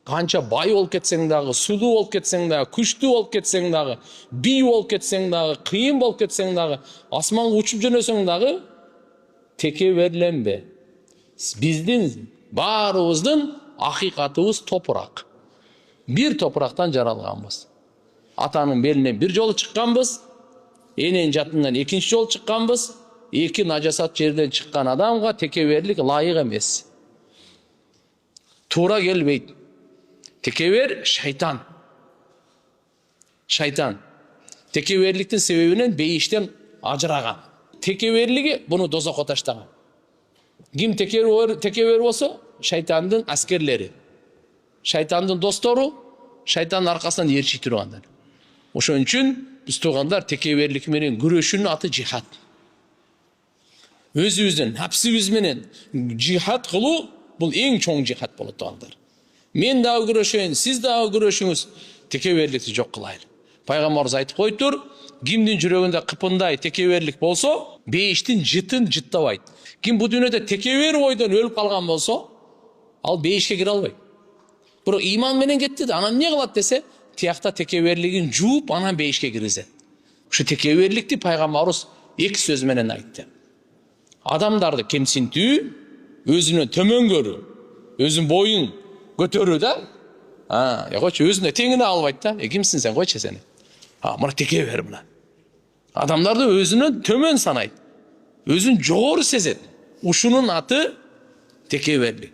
Kança bай болуп кетсең дагы, сулуу болуп кетсең дагы, күчтүү болуп кетсең дагы, бий болуп кетсең дагы, кыйын болуп кетсең дагы, асманга учуп жөнөсөң дагы, текеберленбе. Биздин баарыбыздын акыйкатыбыз топурак. Бир топурактан жаралганбыз. Атанын белинен бир жолу чыкканбыз, эненин жатынан экинчи жолу чыкканбыз. Эки нажасат жерден чыккан адамга текеберлик ылайык эмес. Туура келбейт. Текебер шайтан. Шайтан. Текеберликтин себебинен бейиштен ажыраган. Текеберлиги буну дозокко таштаган. Ким текебер болсо, шайтандын аскерлери. Шайтандын достору, шайтандын аркасынан ээрчи тургандар. Ошон үчүн биз туугандар текеберлик менен күрөшүүнүн аты жихад. Өзүбүздүн напсыбыз менен жихад кылуу бул эң чоң жихад болот туугандар. Мен дагы күрөшөйүн, сиз дагы күрөшүңүз, текеберликти жок кылайлы. Пайгамбарыбыз айтып койтур, кимдин жүрөгүндө кыпындай текеберлик болсо, бейиштин жытын жыттабайт. Ким бу дүйнөдө текебер ойдон өлүп калган болсо, ал бейишке кире албайт. Бирок иман менен кетти да, анан эмне кылат десе, тиякта текеберлигин жууп, анан бейишке киргизет. Ушу текеберликти пайгамбарыбыз эки сөз менен айтты. Адамдарды кемсинтүү, өзүнөн төмөн көрүү, өзүнүн боюн көтөрүү да. Койчу, өзүнө теңине албайт да. Кимсиң сен, койчу сени. Мына текебер мына. Адамдарды өзүнөн төмөн санайт. Өзүн жогору сезет. Ушунун аты текеберлик.